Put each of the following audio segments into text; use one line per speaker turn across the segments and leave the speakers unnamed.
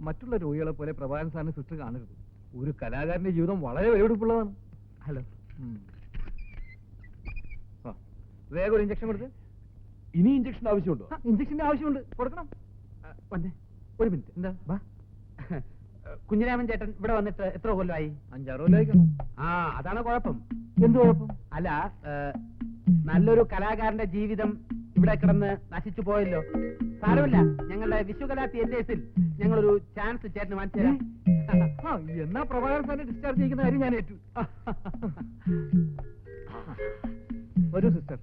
മറ്റുള്ള രോഗികളെ പോലെ പ്രഭാകരൻ സാറിന് സിസ്റ്റർ കാണരുത്. ഒരു കലാകാരന്റെ ജീവിതം വളരെ വിലപിടിപ്പുള്ളതാണ്. ഹലോ, വേഗം ഒരു ഇഞ്ചക്ഷൻ കൊടുത്ത്.
ഇനി ഇഞ്ചക്ഷൻ ആവശ്യമുണ്ടോ?
ഇഞ്ചക്ഷന്റെ ആവശ്യമുണ്ട്, കൊടുക്കണം.
വന്നേ, ഒരു മിനിറ്റ്.
എന്താ?
കുഞ്ഞിരാമൻ ചേട്ടൻ ഇവിടെ വന്നിട്ട് എത്ര കൊല്ലമായി?
5-6 കൊല്ലമായിരിക്കും.
ആ, അതാണ് കുഴപ്പം.
എന്ത് കുഴപ്പം?
അല്ല, നല്ലൊരു കലാകാരന്റെ ജീവിതം ഇവിടെ കിടന്ന് നശിച്ചു പോയല്ലോ. സാരമില്ല, ഞങ്ങളുടെ വിശ്വകലാ തിയേറ്റേഴ്സിൽ ഞങ്ങളൊരു ചാൻസ് ചേട്ടന് വാങ്ങിച്ചു തരാം.
എന്നാ പ്രഭാകരൻ സാറിനെ ഡിസ്ചാർജ് ചെയ്യുന്ന കാര്യം ഞാൻ ഏറ്റു. ഒരു സിസ്റ്റർ.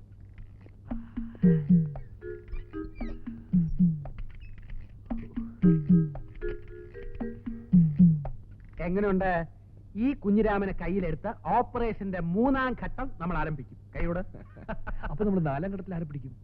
എങ്ങനെയുണ്ട്? ഈ കുഞ്ഞിരാമനെ കയ്യിലെടുത്ത് ഓപ്പറേഷന്റെ 3-ാം ഘട്ടം നമ്മൾ ആരംഭിക്കും. കൈയോട്.
അപ്പൊ നമ്മൾ 4-ാം ഘട്ടത്തിൽ ആരെ പിടിക്കും?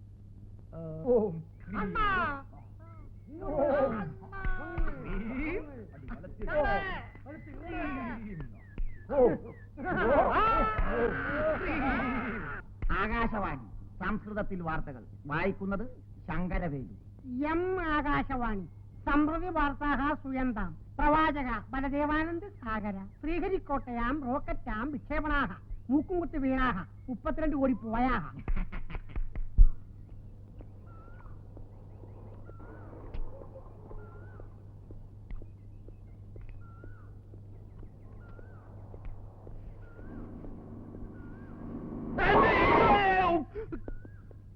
ആകാശവാണി സംസ്കൃതത്തിൽ വാർത്തകൾ വായിക്കുന്നത് ശങ്കരവേലു.
എം ആകാശവാണി സമൃദ്ധി വാർത്താഹ സുയന്താം പ്രവാചക ബലദേവാനന്ദ സാഗര ശ്രീഹരിക്കോട്ടയാം റോക്കറ്റാം വിക്ഷേപണാഹ മൂക്കുംകുത്തി വീണാഹ 32 കോടി പോയാഹ.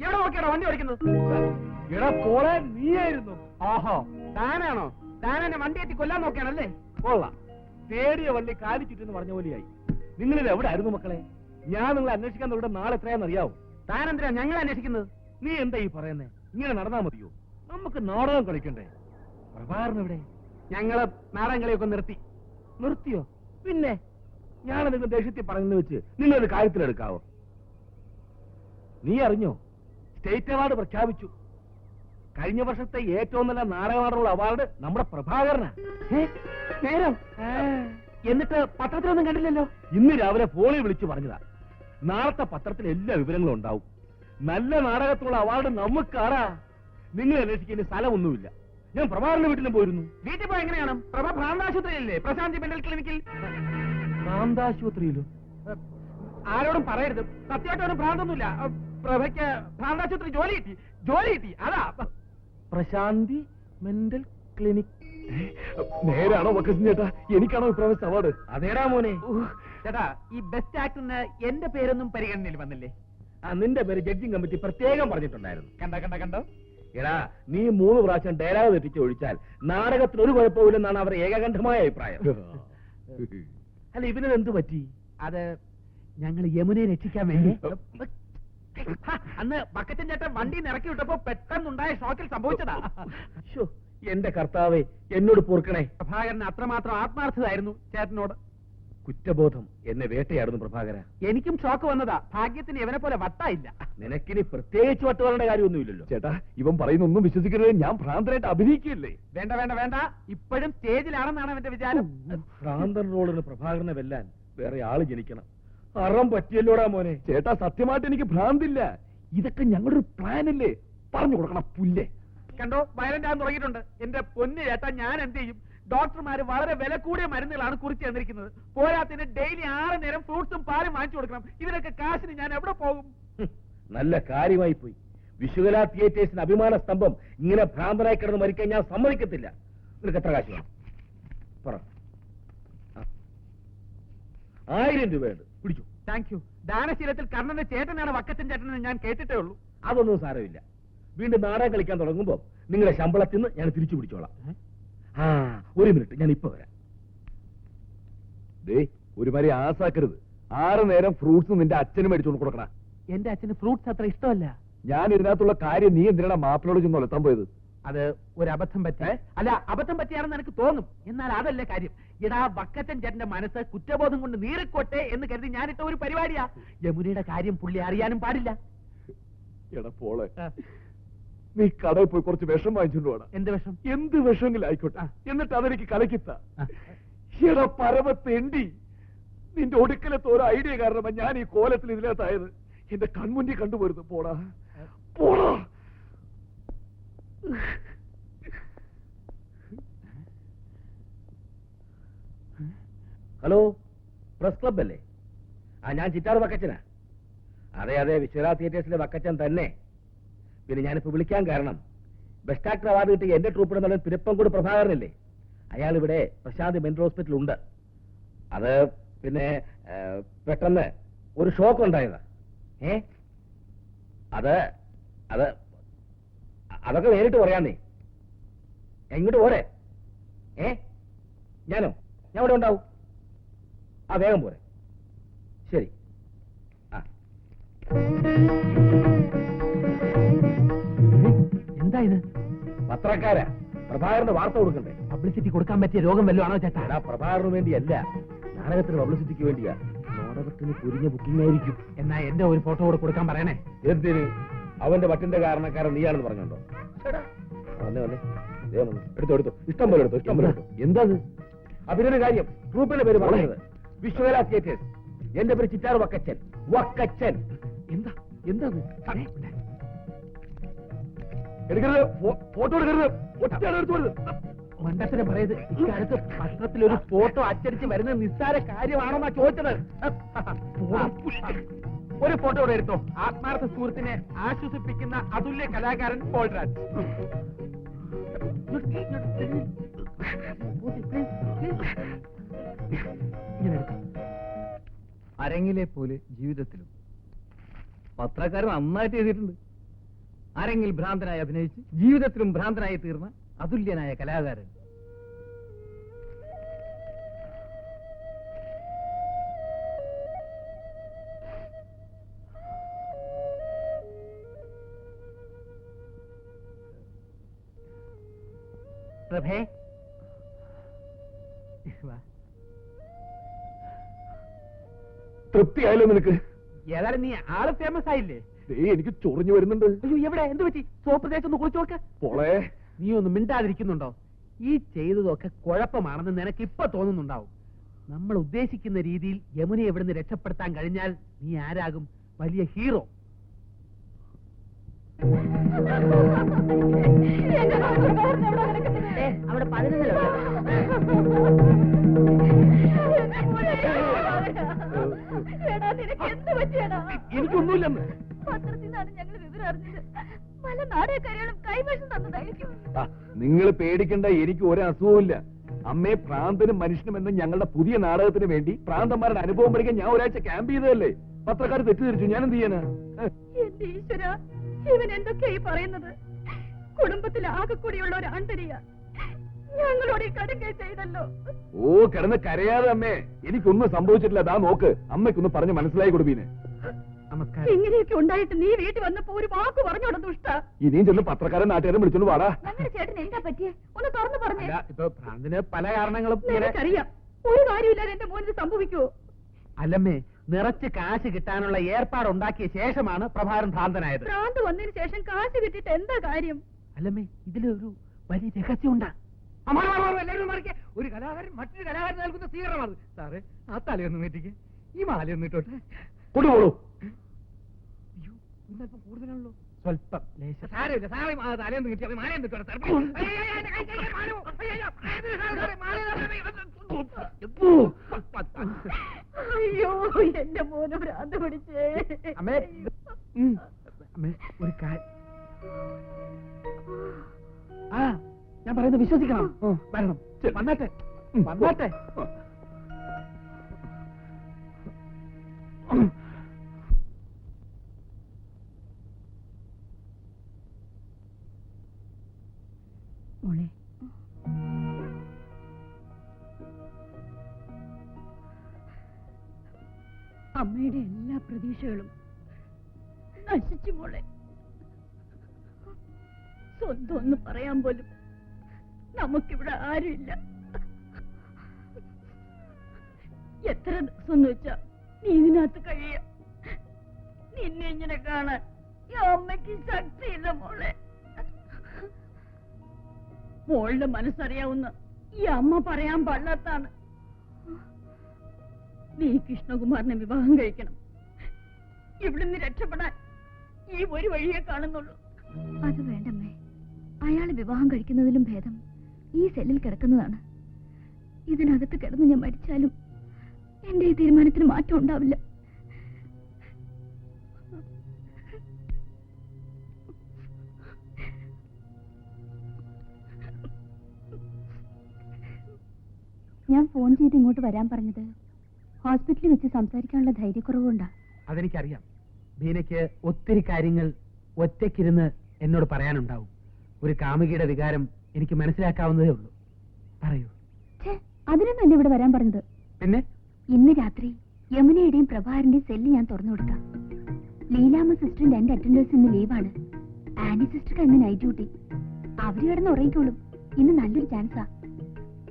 എവിടെ നോക്കിയാണോ വണ്ടി ഓടിക്കുന്നത്?
എടാ പോളെ, നീയായിരുന്നു.
ഓഹോ, താനാണോ? താൻ എന്നെ വണ്ടി എത്തി കൊല്ലാൻ നോക്കിയാണല്ലേ?
കൊള്ളാം. തേടിയ വള്ളി കാലി ചുറ്റെന്ന് പറഞ്ഞ പോലെയായി. നിങ്ങളിത് എവിടെ ആയിരുന്നു മക്കളെ? ഞാൻ നിങ്ങളെ അന്വേഷിക്കാൻ ഇവിടെ നാളെ എത്രയാണെന്ന് അറിയാവോ?
താൻ എന്തിനാ ഞങ്ങളെ അന്വേഷിക്കുന്നത്?
നീ എന്താ ഈ പറയുന്നേ? ഇങ്ങനെ നടന്നാ മതിയോ? നമുക്ക് നാടകം കളിക്കണ്ടേ? പ്രഭാകരൻ എവിടെ?
ഞങ്ങള് നാടൻ കളിയൊക്കെ നിർത്തി.
നിർത്തിയോ? പിന്നെ ഞാൻ നിങ്ങൾ ദേഷ്യത്തിൽ പറയുന്നത് വെച്ച് നിങ്ങളൊരു കാര്യത്തിലെടുക്കാവോ? നീ അറിഞ്ഞോ? സ്റ്റേറ്റ് അവാർഡ് പ്രഖ്യാപിച്ചു. കഴിഞ്ഞ വർഷത്തെ ഏറ്റവും നല്ല നാടകമാടുള്ള അവാർഡ് നമ്മുടെ പ്രഭാകരനാ.
നേരം? എന്നിട്ട് പത്രത്തിലൊന്നും കണ്ടില്ലല്ലോ.
ഇന്ന് രാവിലെ ഫോണിൽ വിളിച്ചു പറഞ്ഞതാ. നാളത്തെ പത്രത്തിൽ എല്ലാ വിവരങ്ങളും ഉണ്ടാവും. നല്ല നാടകത്തുള്ള അവാർഡ് നമുക്കാറാ. നിങ്ങൾ അന്വേഷിക്കുന്ന സ്ഥലമൊന്നുമില്ല. ഞാൻ പ്രഭാകരന്റെ വീട്ടിലും പോയിരുന്നു.
വീട്ടിൽ പോയി എങ്ങനെയാണ്? പ്രഭ ഭ്രാന്താശുപത്രിയില്ലേ? പ്രശാന്തി മെന്റൽ ക്ലിനിക്കിൽ.
ഭ്രാന്താശുപത്രിയിലോ?
ആരോടും പറയരുത്. സത്യമായിട്ടൊന്നും ഭ്രാന്തൊന്നുമില്ല. പ്രഭയ്ക്ക് ഭ്രാന്താശുപത്രി ജോലി കിട്ടി. അതാ.
പ്രശാന്തി മെന്റൽ ക്ലിനിക്. നേരാണോ വക്കസിൻ ചേട്ടാ? എനിക്കാണോ ഇപ്രാവശ്യത്തെ അവാർഡ്?
അതേടാ മോനെ. ചേട്ടാ, ഈ ബെസ്റ്റ് ആക്ടറിന് എന്റെ പേരൊന്നും പരിഗണനയിൽ വന്നില്ലേ?
നിന്റെ പേര് ജഡ്ജിങ് കമ്മിറ്റി പ്രത്യേകം പറഞ്ഞിട്ടുണ്ടായിരുന്നു.
കണ്ടോ?
എടാ, നീ 3 പ്രാവശ്യം ഡയലോഗ് തെറ്റിച്ച് ഒഴിച്ചാൽ നാടകത്തിന് ഒരു കുഴപ്പമില്ലെന്നാണ് അവരുടെ ഏകകണ്ഠമായ അഭിപ്രായം. അല്ല, ഇവന് എന്ത് പറ്റി?
അത് ഞങ്ങൾ യമുനയെ രക്ഷിക്കാൻ വേണ്ടി അന്ന് ബക്കറ്റൻ ചേട്ടൻ വണ്ടി ഇറക്കി വിട്ടപ്പോ പെട്ടെന്നുണ്ടായ ഷോക്കിൽ സംഭവിച്ചതാ.
എന്റെ കർത്താവേ, എന്നോട് പൊറുക്കണേ.
പ്രഭാകരന് അത്രമാത്രം ആത്മാർത്ഥതായിരുന്നു ചേട്ടനോട്.
കുറ്റബോധം എന്നെ വേട്ടയാടുന്നു പ്രഭാകര.
എനിക്കും ഷോക്ക് വന്നതാ. ഭാഗ്യത്തിന് ഇവനെ പോലെ വട്ടായില്ല.
നിനക്കിനി പ്രത്യേകിച്ച് വട്ടുവരേണ്ട കാര്യമൊന്നുമില്ലല്ലോ. ചേട്ടാ, ഇവൻ പറയുന്നൊന്നും വിശ്വസിക്കരുത്. ഞാൻ ഭ്രാന്തനായിട്ട് അഭിനയിക്കില്ലേ?
വേണ്ട. ഇപ്പോഴും സ്റ്റേജിലാണെന്നാണ് അവന്റെ വിചാരം.
ഭ്രാന്തൻ റോളിന് പ്രഭാകരനെ വെല്ലാൻ വേറെ ആള് ജനിക്കണം. അറം പറ്റിയല്ലോടാ മോനെ. ചേട്ടാ, സത്യമായിട്ട് എനിക്ക് ഭ്രാന്തില്ല. ഇതൊക്കെ ഞങ്ങളുടെ ഒരു പ്ലാൻ അല്ലേ? പറഞ്ഞു കൊടുക്കണം പുല്ലേ.
കണ്ടോ, വയലന്റ് ആകാൻ തുടങ്ങിയിട്ടുണ്ട്. എന്റെ പൊന്ന് ചേട്ടാ, ഞാൻ എന്ത് ചെയ്യും? ഡോക്ടർമാര് വളരെ വില കൂടിയ മരുന്നുകളാണ് കുറിച്ച് തന്നിരിക്കുന്നത്. പോരാത്തിന് ഡെയിലി 6 നേരം ഫ്രൂട്ട്സും പാലും വാങ്ങിച്ചു കൊടുക്കണം. ഇതിനൊക്കെ കാശിന് ഞാൻ എവിടെ പോകും?
നല്ല കാര്യമായി പോയി. വിശ്വകലാ തിയേറ്റേഴ്സിന് അഭിമാന സ്തംഭം ഇങ്ങനെ ഭ്രാന്തനായി കിടന്ന് മരിക്കാൻ ഞാൻ സമ്മതിക്കത്തില്ല. നിനക്ക് എത്ര കാശ് വേണം? പറ. 1000 രൂപയുണ്ട്, പിടിച്ചു.
Thank you. ദാനശീലത്തിൽ കർണന്റെ ചേട്ടനാണ് വക്കച്ചൻ ചേട്ടനെന്ന് ഞാൻ കേട്ടിട്ടേ ഉള്ളൂ.
അതൊന്നും സാരമില്ല. വീണ്ടും നാടകം കളിക്കാൻ തുടങ്ങുമ്പോ നിങ്ങളുടെ ശമ്പളത്തിൽ നിന്ന് ഞാൻ തിരിച്ചു പിടിച്ചോളാം. ഒരു മിനിറ്റ്, ഞാൻ ഇപ്പൊ വരാം. ഒരുമാതിരി ആസാക്കരുത്. 6 നേരം ഫ്രൂട്ട്സ് നിന്റെ അച്ഛനും മേടിച്ചോണ്ട് കൊടുക്കണ.
എന്റെ അച്ഛന് ഫ്രൂട്ട്സ് അത്ര ഇഷ്ടമല്ല.
ഞാൻ ഇതിനകത്തുള്ള കാര്യം നീ എന്തിനാ മാപ്പിളോട് ചെന്ന് ഒലത്താൻ പോയത്?
അത് ഒരു അബദ്ധം പറ്റി. അല്ല, അബദ്ധം പറ്റിയാണെന്ന് എനിക്ക് തോന്നും. എന്നാൽ അതല്ല കാര്യം. എടാ, വക്കച്ചൻ ചേട്ടന്റെ മനസ്സ് കുറ്റബോധം കൊണ്ട് നീറിക്കോട്ടെ എന്ന് കരുതി ഞാനിട്ട ഒരു പരിപാടിയാ. യമുനയുടെ കാര്യം പുള്ളി അറിയാനും പാടില്ല.
എടാ പോളെ, നീ കടയിൽ പോയി കുറച്ച് വിഷം വാങ്ങിച്ചോണ്ട് പോടാ.
എന്ത് വിഷം?
എന്ത് വിഷമെങ്കിലും ആയിക്കോട്ടെ. എന്നിട്ട് അതെനിക്ക് കലക്കിത്ത. എടാ പരമത്തെണ്ടി, നിന്റെ ഒടുക്കലത്തെ ഒരു ഐഡിയ കാരണമാ ഞാൻ ഈ കോലത്തിൽ ഇതിനകത്തായത്. എന്റെ കൺമുന്നിൽ കണ്ടുപോരുന്നു. പോടാ പോടാ. ഹലോ, പ്രസ് ക്ലബ് അല്ലേ? ഞാൻ ചിറ്റാർ വക്കച്ചനാ. അതെ അതെ, വിശ്വനാഥ തിയേറ്റേഴ്സിലെ വക്കച്ചൻ തന്നെ. പിന്നെ ഞാനിപ്പോ വിളിക്കാൻ കാരണം, ബെസ്റ്റ് ആക്ടർ അവാർഡ് കിട്ടിയ എന്റെ ട്രൂപ്പിടെ നല്ല പിരപ്പംകൂട് പ്രഭാകരനല്ലേ, അയാൾ ഇവിടെ പ്രശാന്ത് മെന്റൽ ഹോസ്പിറ്റലുണ്ട്. അത് പിന്നെ പെട്ടെന്ന് ഒരു ഷോക്ക് ഉണ്ടായതാ. അതൊക്കെ നേരിട്ട് പറയാന്നേ. എങ്ങോട്ട് പോരെ? ഞാൻ ഇവിടെ ഉണ്ടാവും. വേഗം പോരെ. ശരി.
എന്താ ഇത്?
പത്രക്കാരാ, പ്രഭാകരന് വാർത്ത കൊടുക്കണ്ടേ?
പബ്ലിസിറ്റി കൊടുക്കാൻ പറ്റിയ രോഗം വല്ലതും ആണോ ചേട്ടാ?
പ്രഭാകരന് വേണ്ടിയല്ല, നാടകത്തിന് പബ്ലിസിറ്റിക്ക് വേണ്ടിയാ. നാടകത്തിന് കുരിഞ്ഞ ബുക്കിംഗ് ആയിരിക്കും.
എന്നാ എന്റെ ഒരു ഫോട്ടോ കൂടെ കൊടുക്കാൻ പറയണേ.
എന്തിന്? അവന്റെ വട്ടിന്റെ കാരണക്കാരൻ നീയാണെന്ന് പറഞ്ഞോണ്ടോ? വന്നേ വന്നേ, എടുത്തോ, ഇഷ്ടം പോലെ എടുത്തോ. എന്താ അതിനൊരു കാര്യം, ട്രൂപ്പിന്റെ പേര് പറഞ്ഞത് വിശ്വകലാ തിയേറ്റേഴ്സ്. എന്റെ പേര് ചിറ്റാർ വക്കച്ചൻ. വക്കച്ചൻ.
എന്താ എന്താ
എടുക്കരുത്, ഫോട്ടോ എടുക്കരുത്, ഒറ്റ
മണ്ടത്തിന് പറയത്. ഇക്കാലത്ത് പത്രത്തിൽ ഒരു ഫോട്ടോ അച്ചടിച്ച് വരുന്നത് നിസ്സാര കാര്യമാണെന്നാ ചോദിച്ചത്. ഒരു ഫോട്ടോ ഇവിടെ എടുത്തോ. ആത്മാർത്ഥ സുഹൃത്തിനെ ആശ്വസിപ്പിക്കുന്ന അതുല്യ കലാകാരൻ പോൾരാജ്.
അരങ്ങിലെ പോലെ ജീവിതത്തിലും പത്രക്കാരൻ നന്നായിട്ട് എഴുതിയിട്ടുണ്ട്. അരങ്ങിൽ ഭ്രാന്തനായി അഭിനയിച്ച് ജീവിതത്തിലും ഭ്രാന്തനായി തീർന്ന അതുല്യനായ കലാകാരൻ.
പ്രഭേ,
തൃപ്തിയായല്ലോ നിനക്ക്?
ഏതായാലും നീ ആള് ഫേമസ് ആയില്ലേ?
എനിക്ക് ചൊറിഞ്ഞു വരുന്നുണ്ട്.
അയ്യോ, എവിടെ? എന്ത് പറ്റി? സോപ്പ് തേച്ചൊന്ന് കുളിച്ചു നോക്ക്.
പോളെ,
നീ ഒന്ന് മിണ്ടാതിരിക്കുന്നുണ്ടോ? ഈ ചെയ്തതൊക്കെ കുഴപ്പമാണെന്ന് നിനക്ക് ഇപ്പൊ തോന്നുന്നുണ്ടാവും. നമ്മൾ ഉദ്ദേശിക്കുന്ന രീതിയിൽ യമുനയെ ഇവിടുന്ന് രക്ഷപ്പെടുത്താൻ കഴിഞ്ഞാൽ നീ ആരാകും? വലിയ ഹീറോ.
അവിടെ 11
എനിക്കൊന്നുമില്ലെന്ന്
പത്രത്തിൽ നിന്നാണ് ഞങ്ങൾ വിവരം അറിഞ്ഞത്. പല നാടകക്കാരികളും കൈവശം തന്നതായിരിക്കും.
നിങ്ങൾ പേടിക്കണ്ട, എനിക്ക് ഒരു അസുഖമില്ല. അമ്മേ, പ്രാന്തനും മനുഷ്യനും എന്ന ഞങ്ങളുടെ പുതിയ നാടകത്തിന് വേണ്ടി പ്രാന്തന്മാരുടെ അനുഭവം പഠിക്കാൻ ഞാൻ ഒരാഴ്ച ക്യാമ്പ് ചെയ്തതല്ലേ. പത്രക്കാർ തെറ്റിദ്ധരിച്ചു, ഞാൻ എന്ത് ചെയ്യാനാ?
എന്റെ ഈശ്വര, ഇവൻ എന്തൊക്കെയായി പറയുന്നത്? കുടുംബത്തിൽ ആകെ കൂടിയുള്ള ഒരു ആന്തരിക ഞങ്ങളോട് ഈ കടുങ്കൈ ചെയ്തല്ലോ.
ഓ, കിടന്ന് കരയാതെ അമ്മേ, എനിക്കൊന്നും സംഭവിച്ചിട്ടില്ല. അതാ നോക്ക്, അമ്മയ്ക്കൊന്ന് പറഞ്ഞ് മനസ്സിലായി കൊടുപ്പീനെ.
നമസ്കാരം.
ഇങ്ങനെയൊക്കെ ഉണ്ടായിട്ട് നീ വീട്ടിൽ വന്നപ്പോ ഒരു വാക്ക് പറഞ്ഞോട ദുഷ്ട.
ഇനിയും ചെന്ന് പത്രക്കാരൻ നാട്ടുകാരൻ വിളിച്ചോണ്ട് വാടാ.
ഞങ്ങളുടെ ചേട്ടൻ എന്താ പറ്റിയേ? ഒന്ന് തുറന്നു പറഞ്ഞേ.
അല്ല, ഇപ്പൊ ഭ്രാന്തിന് പല കാരണങ്ങളും ഇങ്ങനെ-
നിനക്കറിയാം, ഒരു കാര്യമില്ലാതെ എന്റെ മോനിത് സംഭവിക്കുവോ?
അല്ലമ്മേ, നിറച്ച് കാശ് കിട്ടാനുള്ള ഏർപ്പാടുണ്ടാക്കിയ ശേഷമാണ് പ്രഭാകരൻ ഭ്രാന്തനായത്.
ഭ്രാന്ത് വന്നതിന് ശേഷം കാശ് കിട്ടിയിട്ട് എന്താ കാര്യം?
അല്ലമ്മേ, ഇതിലൊരു വലിയ രഹസ്യമുണ്ടാ.
എല്ലാവരും മറിക്കെ, ഒരു കലാകാരൻ മറ്റൊരു കലാകാരൻ നൽകുന്ന സ്വീകരണമാണ്. സാറേ, ആ തലയൊന്നും വീട്ടിക്ക്, ഈ മാലയൊന്നും ഇട്ടോട്ടെ.
കൊണ്ടുപോളൂ.
അയ്യോ, ഇന്നല്പം കൂടുതലാണല്ലോ.
സ്വല്പം ലേശം.
സാരമില്ല, സാറേ, തലയൊന്നും കിട്ടിയാൽ മാലയും ഇട്ടോട്ടെ.
അയ്യോ, എന്റെ മോന് ഭ്രാന്ത് പിടിച്ചേ.
അമ്മേ, അമ്മേ, ഒരു കാര്യം. ആ, ഞാൻ പറയുന്നത് വിശ്വസിക്കണം. വരണം, വന്നാട്ടെ, വന്നാട്ടെ.
മോളെ, അമ്മയുടെ എല്ലാ പ്രതീക്ഷകളും നശിച്ചു മോളെ. സ്വന്തം ഒന്ന് പറയാൻ പോലും നമുക്കിവിടെ ആരുമില്ല. എത്ര ദിവസം എന്ന് വെച്ചാ നീ ഇതിനകത്ത് കഴിയ. നിന്നെ ഇങ്ങനെ കാണാൻ ഈ അമ്മയ്ക്ക് ശക്തിയില്ല മോളെ. മോളുടെ മനസ്സറിയാവുന്ന ഈ അമ്മ പറയാൻ പാടില്ലാത്താണ്. നീ കൃഷ്ണകുമാറിനെ വിവാഹം കഴിക്കണം. ഇവിടുന്ന് രക്ഷപ്പെടാൻ ഈ ഒരു വഴിയെ കാണുന്നുള്ളൂ.
അത് വേണ്ടമ്മേ, അയാളെ വിവാഹം കഴിക്കുന്നതിലും ഭേദം ഈ സെല്ലിൽ കിടക്കുന്നതാണ്. ഇതിനകത്ത് കിടന്ന് ഞാൻ മരിച്ചാലും എന്റെ ഈ തീരുമാനത്തിന് മാറ്റം ഉണ്ടാവില്ല. ഞാൻ ഫോൺ ചെയ്ത് ഇങ്ങോട്ട് വരാൻ പറഞ്ഞത് ഹോസ്പിറ്റലിൽ വെച്ച് സംസാരിക്കാനുള്ള ധൈര്യക്കുറവുണ്ടാ.
അതെനിക്കറിയാം. ബീനയ്ക്ക് ഒത്തിരി കാര്യങ്ങൾ ഒറ്റയ്ക്കിരുന്ന് എന്നോട് പറയാനുണ്ടാവും. ഒരു കാമുകിയുടെ വികാരം എനിക്ക് മനസ്സിലാക്കാവുന്നതേ ഉള്ളൂ. പറയൂ.
അതിനൊന്നല്ല ഇവിടെ വരാൻ പറഞ്ഞത്.
പിന്നെ
ഇന്ന് രാത്രി യമുനയുടെയും പ്രഭാകരന്റെയും സെല്ല് ഞാൻ തുറന്നു കൊടുക്കാം. ലീലാമ്മ സിസ്റ്ററിന്റെ എന്റെ അറ്റൻഡേഴ്സ് ഇന്ന് ലീവാണ്. ആനി സിസ്റ്റർക്ക് ഇന്ന് നൈറ്റ് ഡ്യൂട്ടി. അവര് കിടന്ന് ഉറങ്ങിക്കോളും. ഇന്ന് നല്ലൊരു ചാൻസാ.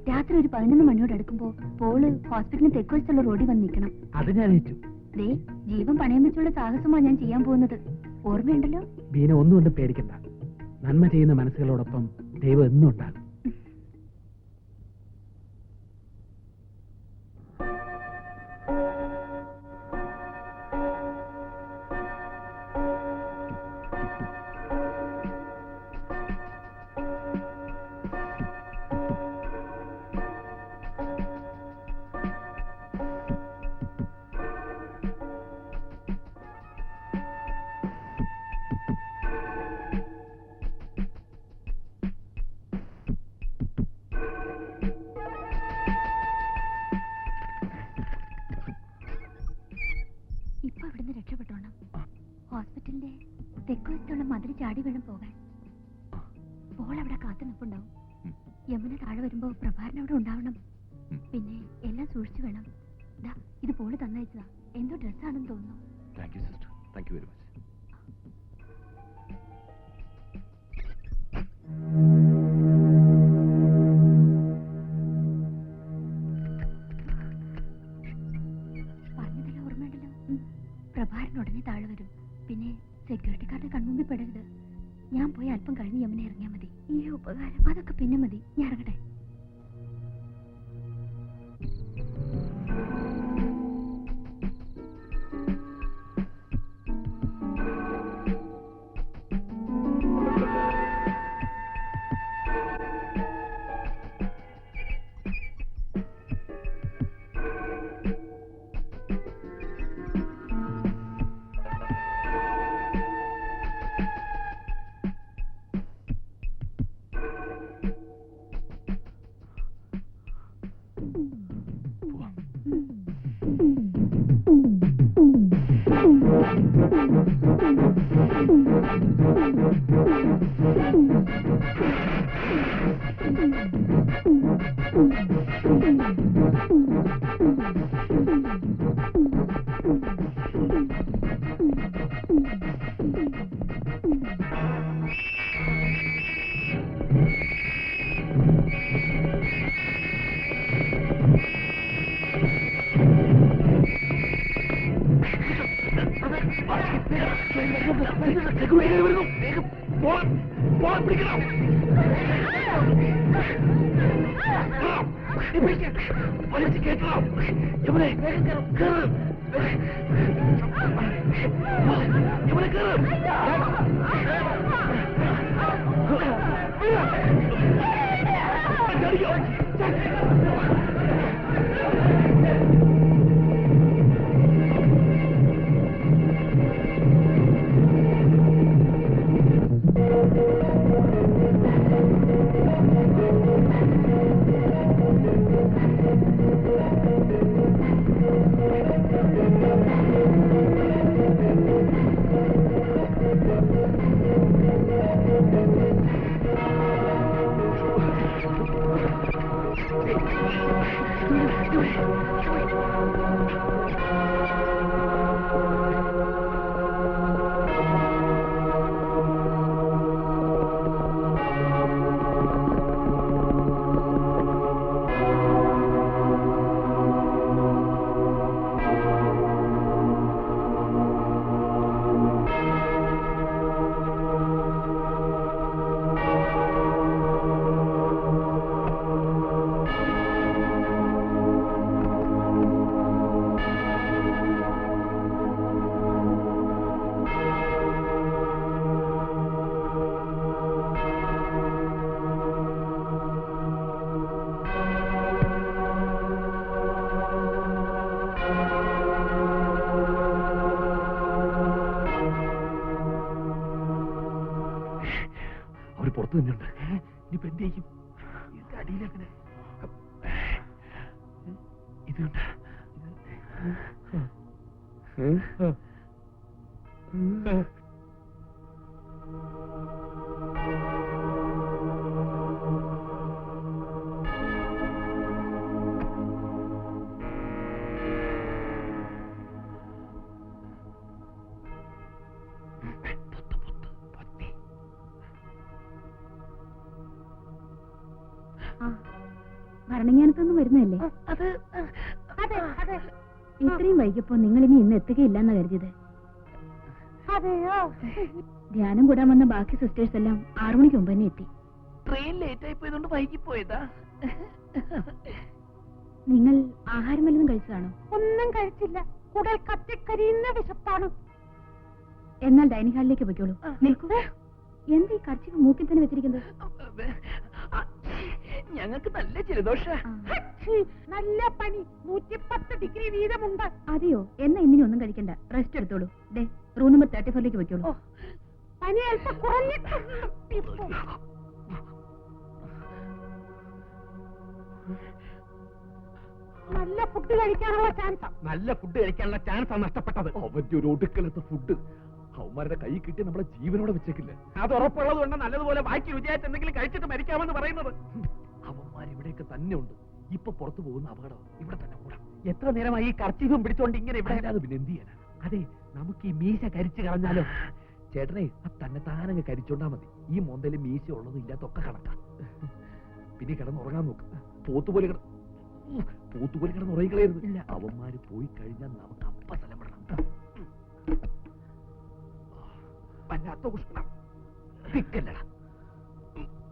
രാത്രി ഒരു 11 മണിയോട് അടുക്കുമ്പോ പോള് ഹോസ്പിറ്റലിന് തെക്കുവശത്തുള്ള റോഡിൽ വന്ന് നിൽക്കണം.
അത് ഞാൻ ഏറ്റു.
ദേ, ജീവൻ പണയം വെച്ചുള്ള സാഹസമാണ് ഞാൻ ചെയ്യാൻ പോകുന്നത്. ഓർമ്മയുണ്ടല്ലോ?
ബീന ഒന്നുകൊണ്ട് പേടിക്കണ്ട. നന്മ ചെയ്യുന്ന മനസ്സുകളോടൊപ്പം ദൈവം എന്നും ഉണ്ടാകും.
ഇപ്പൊ അവിടുന്ന് രക്ഷപ്പെട്ടോണം. ഹോസ്പിറ്റലിന്റെ തെക്കുവശത്തുള്ള മതിൽ ചാടി വീഴും പോകാൻ. പോൾ അവിടെ കാത്തു നിൽപ്പുണ്ടാവും. യമുന താഴെ വരുമ്പോ പ്രഭാകരൻ അവിടെ ഉണ്ടാവണം. പിന്നെ എല്ലാം സൂക്ഷിച്ചു വേണം. ദാ, ഇത് പോള് തന്നയച്ചതാ. എന്തോ ഡ്രസ്സാണെന്ന് തോന്നുന്നു.
Thank you sister, thank you very much.
പറഞ്ഞതെല്ലാം ഓർമ്മയുണ്ടല്ലോ. പ്രഭാകരൻ ഉടനെ താഴെ വരും. പിന്നെ സെക്യൂരിറ്റിക്കാരുടെ കൺമുമ്പിൽ പെടരുത്. ഞാൻ പോയി അല്പം കഴിഞ്ഞ് യമുന ഇറങ്ങിയാൽ മതി. ഈ ഉപകാരം അതൊക്കെ പിന്നെ മതി. ഞാൻ ഇറങ്ങട്ടെ.
തന്നെയുണ്ട്.
ഇനിയിപ്പോ എന്ത് ചെയ്യും? ഇതിന്റെ അടിയിലെങ്ങനെ?
ഇതുണ്ട്.
ഭരണങ്ങാനത്തൊന്നും വരുന്നതല്ലേ?
അതെ അതെ
ഇത്രയും വൈകിയപ്പോ നിങ്ങൾ ഇനി ഇന്ന് എത്തുകയില്ലെന്ന് കരുതിയത്.
അതെയോ?
ധ്യാനം കൂടാൻ വന്ന ബാക്കി സിസ്റ്റേഴ്സ് എല്ലാം 6 മണിക്ക് മുമ്പ് തന്നെ എത്തി.
ട്രെയിൻ ലേറ്റ് ആയി പോയതുകൊണ്ട് വൈകി പോയതാ.
നിങ്ങൾ ആഹാരം വല്ലതും കഴിച്ചതാണോ?
ഒന്നും കഴിച്ചില്ല. കുടൽ കത്തിക്കരിയുന്ന വിശപ്പാണ്.
എന്നാൽ ഡൈനിങ് ഹാളിലേക്ക് പോയിക്കോളൂ. നിൽക്കൂ. എന്ത് ഈ കർച്ചിഫ് മൂക്കിൽ തന്നെ വെച്ചിരിക്കുന്നത്?
ഞങ്ങൾക്ക് നല്ല ജലദോഷ.
ഹച്ചി, നല്ല പനി. 110 ഡിഗ്രി വീതമുണ്ട്.
അതെയോ? എന്നാ ഇന്നിനി ഒന്നും കഴിക്കണ്ട, റെസ്റ്റ് എടുത്തോളൂ. ദേ റൂം നമ്പർ 34ലേക്ക് പോയിക്കോളൂ.
പനി അല്പം കുറഞ്ഞിട്ടുണ്ട്. ഇപ്പോ. നല്ല ഫുഡ് കഴിക്കാനുള്ള ചാൻസ്.
നല്ല ഫുഡ് കഴിക്കാനുള്ള ചാൻസാണ് നഷ്ടപ്പെട്ടത്.
അവന്റെ ഒരു ഒടുക്കലത്തെ ഫുഡ് അവന്മാരുടെ കൈ കിട്ടി നമ്മളെ ജീവനോടെ വെച്ചേക്കില്ല.
അത് ഉറപ്പുള്ളത് കൊണ്ട് നല്ലതുപോലെ ബാക്കി രുചിയായിട്ട് എന്തെങ്കിലും കഴിച്ചിട്ട് മരിക്കാമെന്ന് പറയുന്നത്.
അവന്മാർ ഇവിടെയൊക്കെ തന്നെ ഉണ്ട്. ഇപ്പൊ പുറത്തു പോകുന്ന അപകടം ഇവിടെ തന്നെ കൂടാം.
എത്ര നേരമായി ഈ കർച്ചീഫും പിടിച്ചോണ്ട് ഇങ്ങനെ ഇവിടെ?
അല്ലാതെ പിന്നെ എന്ത് ചെയ്യാനാ?
അതെ, നമുക്ക് ഈ മീശ കരിച്ചു കളഞ്ഞാലോ?
ചേട്ടനെ തന്നെ താനങ്ങ് കരിച്ചോണ്ടാ മതി. ഈ മോന്തയില് മീശ ഉള്ളതും ഇല്ലാത്തൊക്കെ കണക്കാ. പിന്നെ കിടന്നുറങ്ങാൻ നോക്ക്. പോത്തുപോലെ കിടന്നുറങ്ങിക്കളയരുത്. അവന്മാര് പോയി കഴിഞ്ഞാൽ നമുക്ക് അപ്പ സ്ഥലം വിടണം.
വല്ലാത്ത ഉഷ്ണം. തിക്കല്ലടാ.